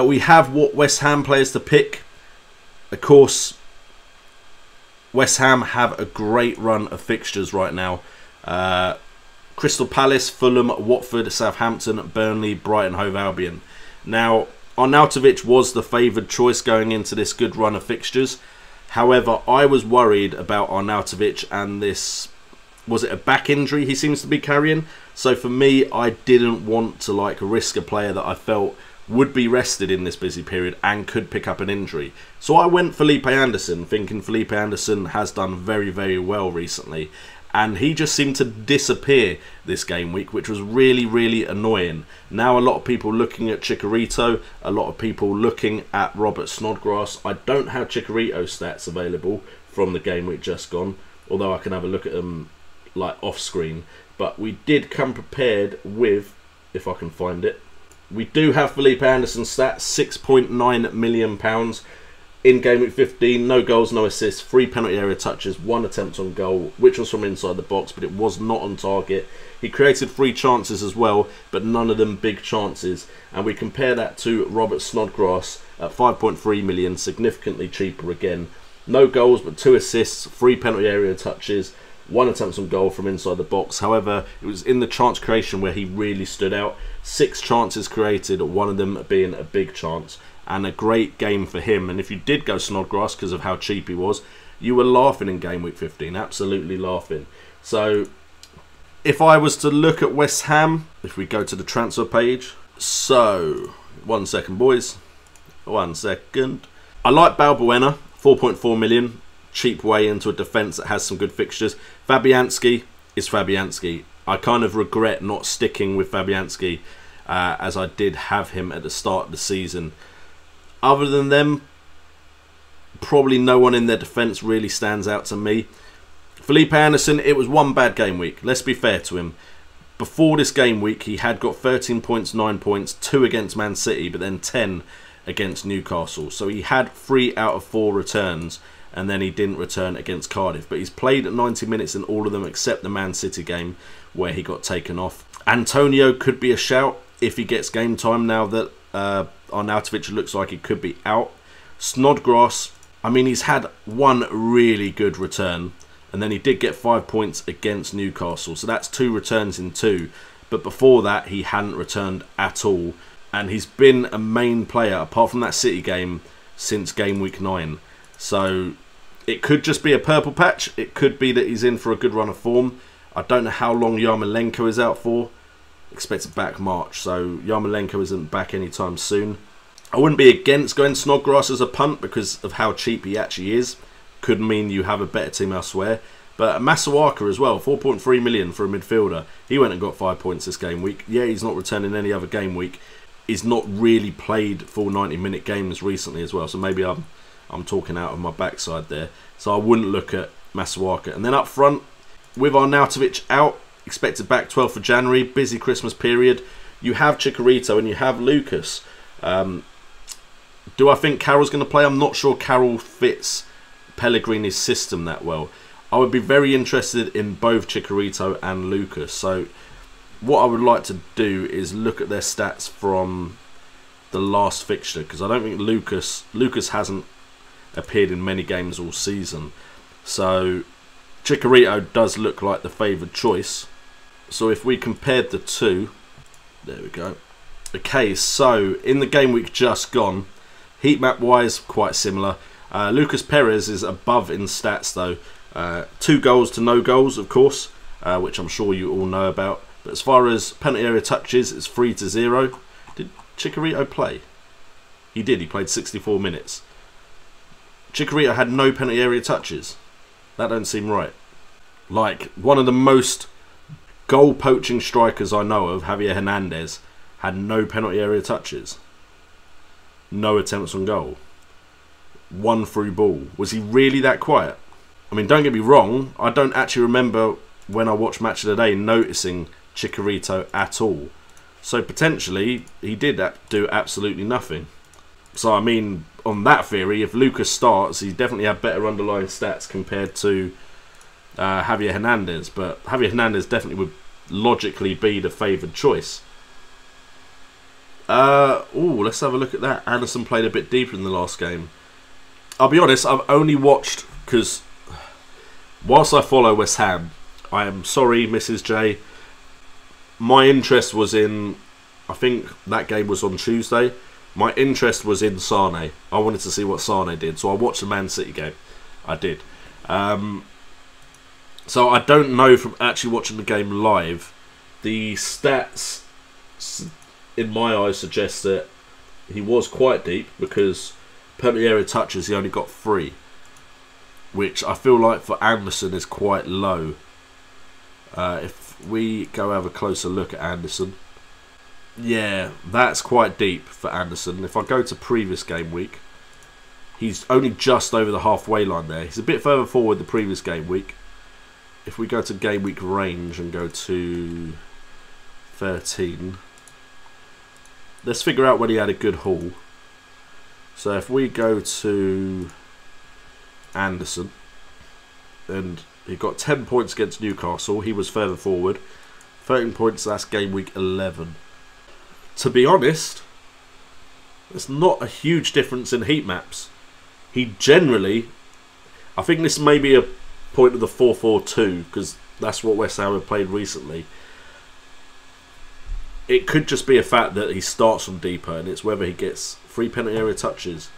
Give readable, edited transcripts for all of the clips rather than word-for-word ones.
We have what West Ham players to pick. Of course, West Ham have a great run of fixtures right now. Crystal Palace, Fulham, Watford, Southampton, Burnley, Brighton, Hove Albion. Now, Arnautovic was the favoured choice going into this good run of fixtures. However, I was worried about Arnautovic and this, was it a back injury he seems to be carrying? So for me, I didn't want to risk a player that I felt would be rested in this busy period and could pick up an injury. So I went Felipe Anderson, thinking Felipe Anderson has done very, very well recently. And he just seemed to disappear this game week, which was really, really annoying. Now a lot of people looking at Chicharito, a lot of people looking at Robert Snodgrass. I don't have Chicharito stats available from the game week just gone, although I can have a look at them off screen. But we did come prepared with, if I can find it, we do have Felipe Anderson's stats, £6.9 million. In game week 15, no goals, no assists, 3 penalty area touches, 1 attempt on goal, which was from inside the box, but it was not on target. He created 3 chances as well, but none of them big chances. And we compare that to Robert Snodgrass at 5.3 million, significantly cheaper again. No goals, but 2 assists, 3 penalty area touches, 1 attempt on goal from inside the box. However, it was in the chance creation where he really stood out. 6 chances created, 1 of them being a big chance. And a great game for him. And if you did go Snodgrass because of how cheap he was, you were laughing in game week 15. Absolutely laughing. So, if I was to look at West Ham, if we go to the transfer page. So, 1 second, boys. 1 second. I like Balbuena, 4.4 million. Cheap way into a defence that has some good fixtures. Fabianski is Fabianski. I kind of regret not sticking with Fabianski as I did have him at the start of the season. Other than them, probably no one in their defence really stands out to me. Felipe Anderson, it was 1 bad game week. Let's be fair to him. Before this game week, he had got 13 points, 9 points, 2 against Man City, but then 10 against Newcastle. So he had 3 out of 4 returns, and then he didn't return against Cardiff. But he's played at 90 minutes in all of them except the Man City game where he got taken off. Antonio could be a shout if he gets game time now that Arnautovic looks like he could be out. Snodgrass, I mean, he's had 1 really good return, and then he did get 5 points against Newcastle, so that's 2 returns in 2. But before that, he hadn't returned at all, and he's been a main player apart from that City game since game week 9. So it could just be a purple patch. It could be that he's in for a good run of form. I don't know how long Yarmolenko is out for. Expected back March, so Yarmolenko isn't back anytime soon. I wouldn't be against going Snodgrass as a punt because of how cheap he actually is. Could mean you have a better team elsewhere. But Masuaka as well, 4.3 million for a midfielder. He went and got 5 points this game week. Yeah, he's not returning any other game week. He's not really played full 90-minute games recently as well, so maybe I'm talking out of my backside there. So I wouldn't look at Masuaka. And then up front, with Arnautovic out, expected back 12th of January, busy Christmas period. You have Chicharito and you have Lukasz. Do I think Carroll's going to play? I'm not sure Carroll fits Pellegrini's system that well. I would be very interested in both Chicharito and Lukasz. So what I would like to do is look at their stats from the last fixture, because I don't think Lukasz hasn't appeared in many games all season. So Chicharito does look like the favoured choice. So if we compared the two, there we go. Okay, so in the game week just gone, heat map wise quite similar. Lucas Perez is above in stats though. 2 goals to no goals, of course, which I'm sure you all know about. But as far as penalty area touches, it's 3-0. Did Chicharito play? He did. He played 64 minutes. Chicharito had no penalty area touches. That don't seem right. Like, one of the most goal poaching strikers I know of, Javier Hernandez, had no penalty area touches. No attempts on goal. 1 through ball. Was he really that quiet? I mean, don't get me wrong, I don't actually remember when I watched Match of the Day noticing Chicharito at all. So potentially, he did do absolutely nothing. So I mean, on that theory, if Lukasz starts, he definitely had better underlying stats compared to Javier Hernandez. But Javier Hernandez definitely would logically be the favoured choice. Let's have a look at that. Anderson played a bit deeper in the last game. I'll be honest, I've only watched because whilst I follow West Ham, I am sorry, Mrs. J. My interest was in, I think that game was on Tuesday. My interest was in Sane. I wanted to see what Sane did, so I watched the Man City game. I did. So I don't know from actually watching the game live. The stats, in my eyes, suggest that he was quite deep because penalty area touches he only got 3, which I feel like for Anderson is quite low. If we go have a closer look at Anderson, yeah, that's quite deep for Anderson. If I go to previous game week, he's only just over the halfway line there. He's a bit further forward the previous game week. If we go to game week range and go to 13, let's figure out when he had a good haul. So if we go to Anderson, and he got 10 points against Newcastle, he was further forward. 13 points, that's game week 11. To be honest, there's not a huge difference in heat maps. He generally, I think this may be a point of the 4-4-2 because that's what West Ham have played recently. It could just be a fact that he starts from deeper, and it's whether he gets 3 penalty area touches.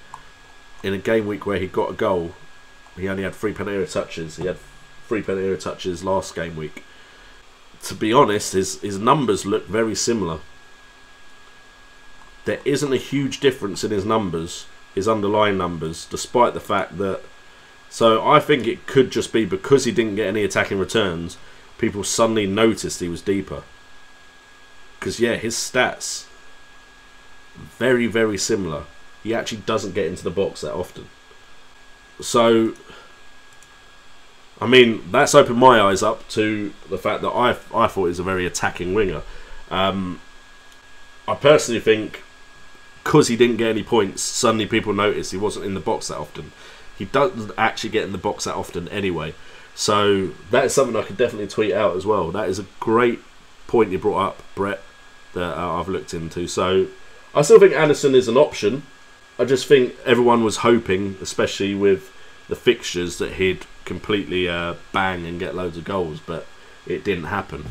In a game week where he got a goal, he only had 3 penalty area touches. He had 3 penalty area touches last game week. To be honest, his numbers look very similar. There isn't a huge difference in his numbers, his underlying numbers, despite the fact that... So I think it could just be because he didn't get any attacking returns, people suddenly noticed he was deeper. Because, yeah, his stats, very, very similar. He actually doesn't get into the box that often. So, I mean, that's opened my eyes up to the fact that I thought he was a very attacking winger. I personally think because he didn't get any points, suddenly people noticed he wasn't in the box that often. He doesn't actually get in the box that often anyway. So that is something I could definitely tweet out as well. That is a great point you brought up, Brett, that I've looked into. So I still think Anderson is an option. I just think everyone was hoping, especially with the fixtures, that he'd completely bang and get loads of goals, but it didn't happen.